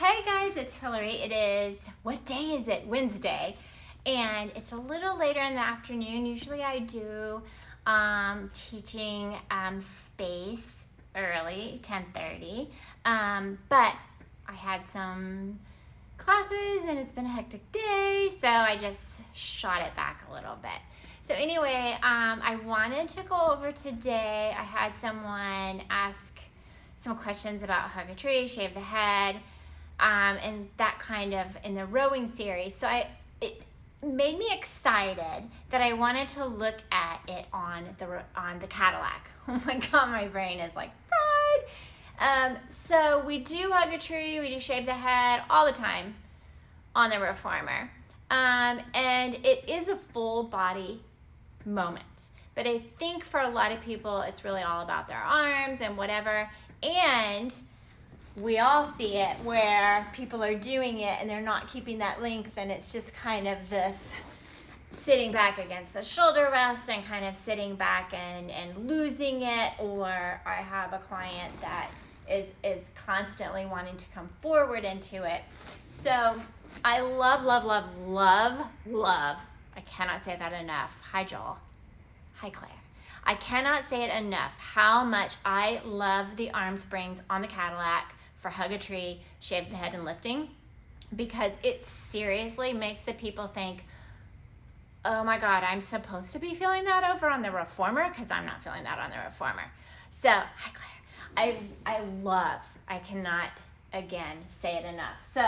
Hey guys, it's Hilary. It is, what day is it? Wednesday. And it's a little later in the afternoon. Usually I do teaching space early, 10:30. But I had some classes and it's been a hectic day, so I just shot it back a little bit. So anyway, I wanted to go over today. I had someone ask some questions about hug a tree, shave the head, and that kind of in the rowing series. So it made me excited that I wanted to look at it on the Cadillac. Oh my God, my brain is like fried. So we do hug a tree, we do shave the head all the time on the reformer. And it is a full body moment. But I think for a lot of people, it's really all about their arms and whatever. And we all see it where people are doing it and they're not keeping that length, and it's just kind of this sitting back against the shoulder rest and kind of sitting back and losing it. Or I have a client that is constantly wanting to come forward into it. So I love, I cannot say that enough. Hi, Joel. Hi, Claire. I cannot say it enough how much I love the arm springs on the Cadillac for hug a tree, shave the head, and lifting, because it seriously makes the people think, oh my God, I'm supposed to be feeling that over on the reformer, because I'm not feeling that on the reformer. So, hi, Claire. I cannot, again, say it enough. So,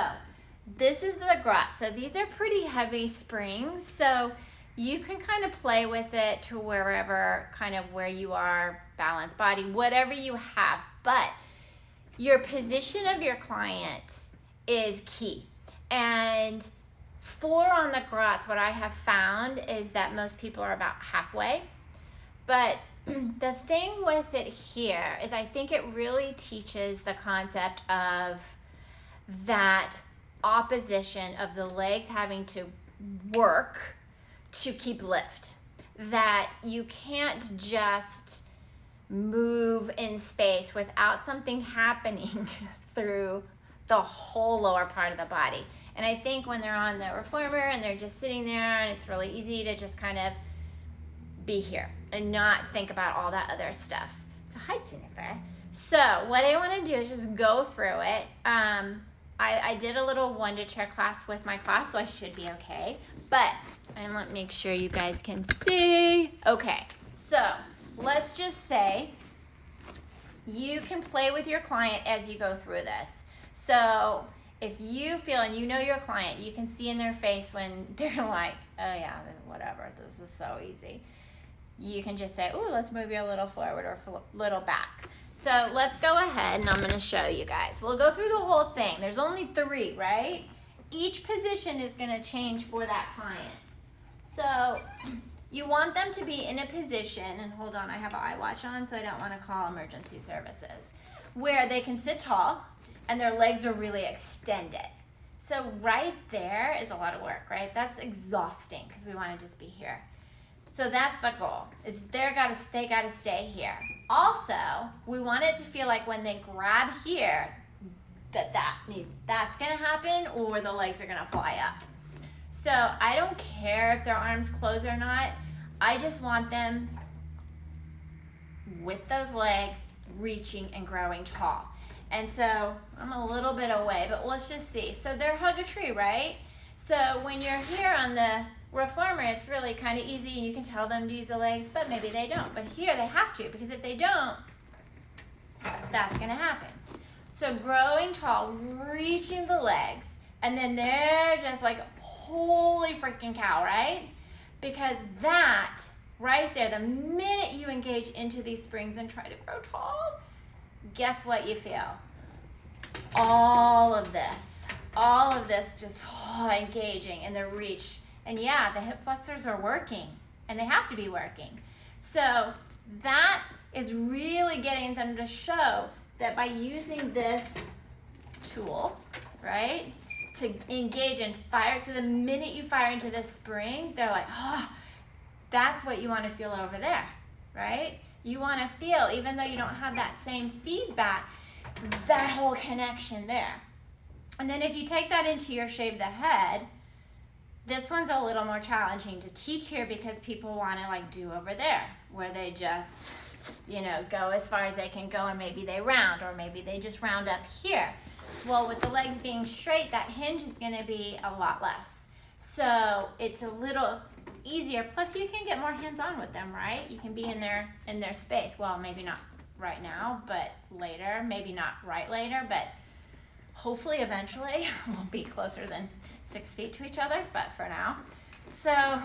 this is the grot. So these are pretty heavy springs, so you can kind of play with it to wherever, kind of where you are, balanced body, whatever you have. But your position of your client is key. And on the grots, what I have found is that most people are about halfway. But the thing with it here is I think it really teaches the concept of that opposition of the legs having to work to keep lift, that you can't just move in space without something happening through the whole lower part of the body. And I think when they're on the reformer and they're just sitting there, and it's really easy to just kind of be here and not think about all that other stuff. So hi, Jennifer. So what I want to do is just go through it. I did a little wonder-chair class with my class, so I should be okay. But, and let me make sure you guys can see. Okay, so let's just say you can play with your client as you go through this. So if you feel, and you know your client, you can see in their face when they're like, oh yeah, whatever, this is so easy. You can just say, ooh, let's move you a little forward or a little back. So let's go ahead and I'm going to show you guys. We'll go through the whole thing. There's only 3, right? Each position is going to change for that client. So you want them to be in a position, and hold on, I have an eye watch on, so I don't want to call emergency services, where they can sit tall and their legs are really extended. So right there is a lot of work, right? That's exhausting because we want to just be here. So that's the goal, is they gotta stay here. Also, we want it to feel like when they grab here, that's gonna happen, or the legs are gonna fly up. So I don't care if their arms close or not. I just want them with those legs reaching and growing tall. And so I'm a little bit away, but let's just see. So they're hug a tree, right? So when you're here on the reformer, it's really kind of easy, and you can tell them to use the legs, but maybe they don't. But here they have to, because if they don't, that's going to happen. So growing tall, reaching the legs, and then they're just like, holy freaking cow, right? Because that right there, the minute you engage into these springs and try to grow tall, guess what you feel? All of this just engaging in the reach. And yeah, the hip flexors are working, and they have to be working. So that is really getting them to show that by using this tool, right, to engage and fire. So the minute you fire into this spring, they're like, oh, that's what you want to feel over there, right? You want to feel, even though you don't have that same feedback, that whole connection there. And then if you take that into your shave the head, this one's a little more challenging to teach here because people want to like do over there where they just, you know, go as far as they can go and maybe they round, or maybe they just round up here. Well, with the legs being straight, that hinge is going to be a lot less. So it's a little easier. Plus you can get more hands-on with them, right? You can be in their space. Well, maybe not right now, but later. Maybe not right later, but hopefully eventually we'll be closer than 6 feet to each other, but for now. So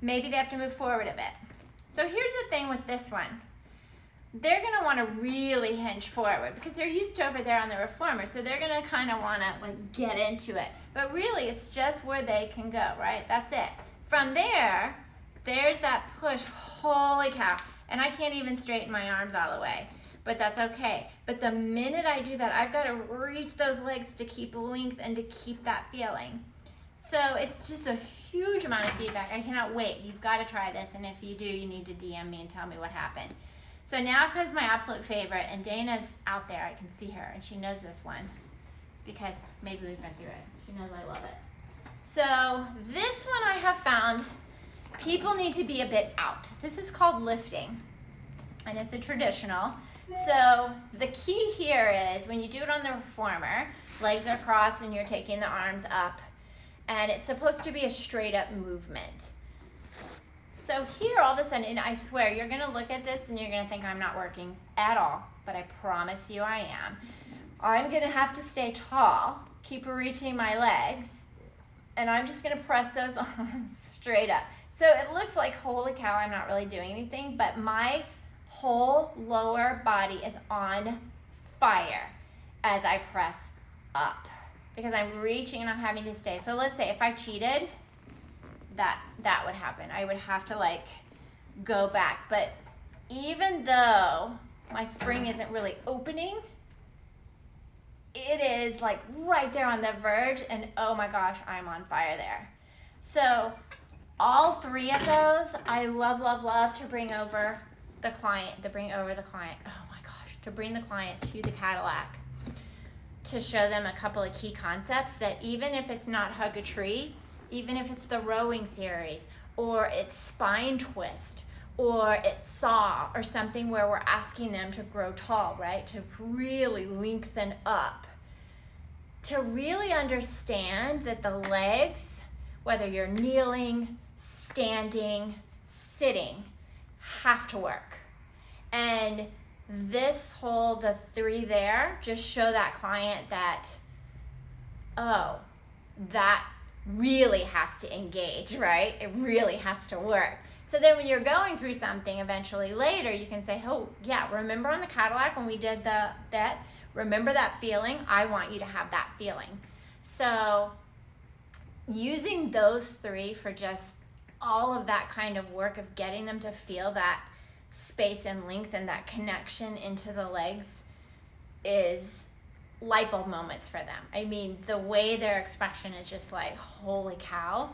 maybe they have to move forward a bit. So here's the thing with this one. They're gonna wanna really hinge forward because they're used to over there on the reformer, so they're gonna kinda wanna like get into it. But really it's just where they can go, right? That's it. From there, there's that push, holy cow. And I can't even straighten my arms all the way, but that's okay. But the minute I do that, I've gotta reach those legs to keep length and to keep that feeling. So it's just a huge amount of feedback. I cannot wait. You've gotta try this, and if you do, you need to DM me and tell me what happened. So now comes my absolute favorite, and Dana's out there, I can see her, and she knows this one because maybe we've been through it. She knows I love it. So this one I have found people need to be a bit out. This is called lifting, and it's a traditional. So the key here is when you do it on the reformer, legs are crossed and you're taking the arms up, and it's supposed to be a straight up movement. So here all of a sudden, and I swear, you're gonna look at this and you're gonna think I'm not working at all, but I promise you I am. I'm gonna have to stay tall, keep reaching my legs, and I'm just gonna press those arms straight up. So it looks like, holy cow, I'm not really doing anything, but my whole lower body is on fire as I press up because I'm reaching and I'm having to stay. So let's say if I cheated, that would happen. I would have to like go back. But even though my spring isn't really opening, it is like right there on the verge, and oh my gosh, I'm on fire there. So all three of those, I love, love, love to bring over the client, oh my gosh, to bring the client to the Cadillac, to show them a couple of key concepts that even if it's not Hug a Tree, even if it's the rowing series, or it's spine twist, or it's saw, or something where we're asking them to grow tall, right? To really lengthen up. To really understand that the legs, whether you're kneeling, standing, sitting, have to work. And this whole, the three there, just show that client that, oh, that really has to engage, right? It really has to work. So then when you're going through something eventually later, you can say, oh yeah, remember on the Cadillac when we did that, remember that feeling? I want you to have that feeling. So using those three for just all of that kind of work of getting them to feel that space and length and that connection into the legs is light bulb moments for them. I mean, the way their expression is just like, holy cow,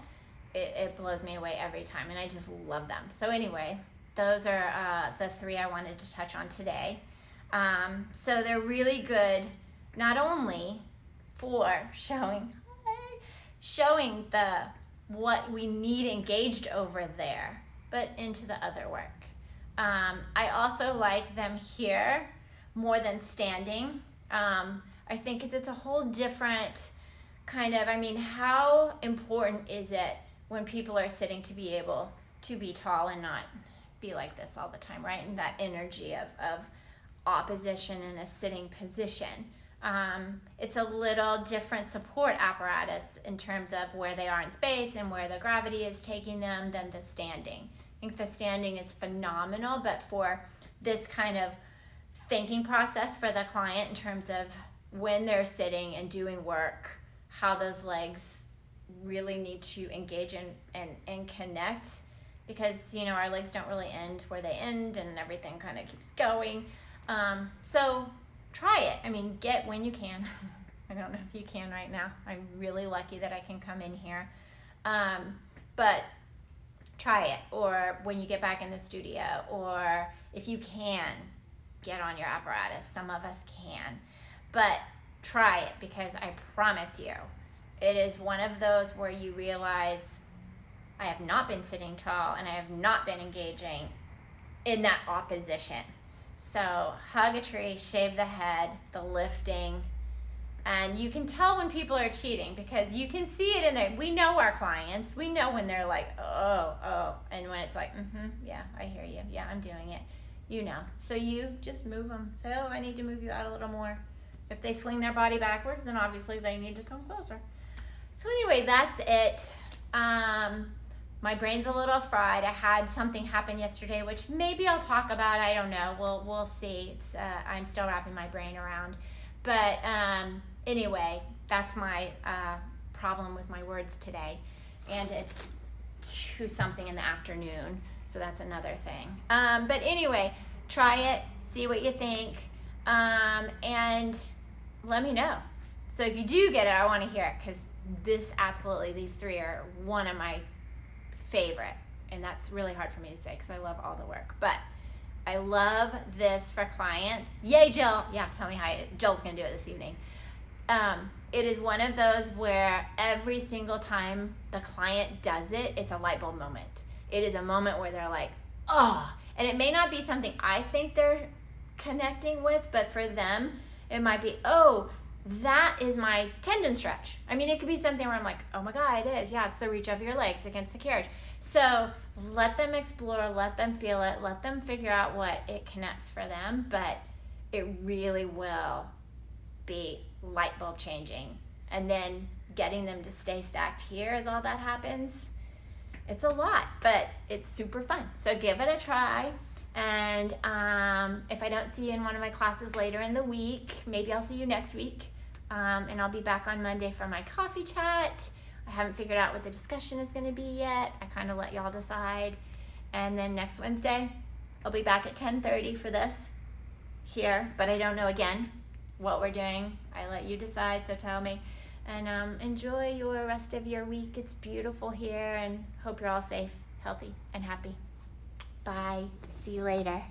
it blows me away every time, and I just love them. So anyway, those are the three I wanted to touch on today. So they're really good, not only for showing the what we need engaged over there, but into the other work. I also like them here more than standing. I think it's a whole different kind of, I mean, how important is it when people are sitting to be able to be tall and not be like this all the time, right? And that energy of opposition in a sitting position. It's a little different support apparatus in terms of where they are in space and where the gravity is taking them than the standing. I think the standing is phenomenal, but for this kind of thinking process for the client in terms of when they're sitting and doing work, how those legs really need to engage and connect, because our legs don't really end where they end and everything kind of keeps going. So try it. I mean, get when you can. I don't know if you can right now. I'm really lucky that I can come in here. But try it, or when you get back in the studio, or if you can, get on your apparatus. Some of us can. But Try it, because I promise you, it is one of those where you realize I have not been sitting tall and I have not been engaging in that opposition. So hug a tree, shave the head, the lifting, and you can tell when people are cheating because you can see it in there. We know our clients. We know when they're like, oh, and when it's like, yeah, I hear you. Yeah, I'm doing it. You know. So you just move them. Say, oh, I need to move you out a little more. If they fling their body backwards, then obviously they need to come closer. So anyway, that's it. My brain's a little fried. I had something happen yesterday, which maybe I'll talk about. I don't know. We'll see. It's I'm still wrapping my brain around. But anyway, that's my problem with my words today. And it's 2 something in the afternoon, so that's another thing. But anyway, try it, see what you think, and let me know. So if you do get it, I want to hear it, because these 3 are one of my favorite, and that's really hard for me to say because I love all the work, but I love this for clients. Yay, Jill! You have to tell me how Jill's gonna do it this evening. It is one of those where every single time the client does it, it's a light bulb moment. It is a moment where they're like, oh, and it may not be something I think they're connecting with, but for them it might be, oh, that is my tendon stretch. I mean, it could be something where I'm like, oh my God, it is. Yeah, it's the reach of your legs against the carriage. So let them explore, let them feel it, let them figure out what it connects for them, but it really will be light bulb changing. And then getting them to stay stacked here as all that happens. It's a lot, but it's super fun. So give it a try. And if I don't see you in one of my classes later in the week, maybe I'll see you next week. And I'll be back on Monday for my coffee chat. I haven't figured out what the discussion is going to be yet. I kind of let y'all decide. And then next Wednesday, I'll be back at 10:30 for this here. But I don't know, again, what we're doing. I let you decide, so tell me. And enjoy your rest of your week. It's beautiful here, and hope you're all safe, healthy, and happy. Bye. See you later.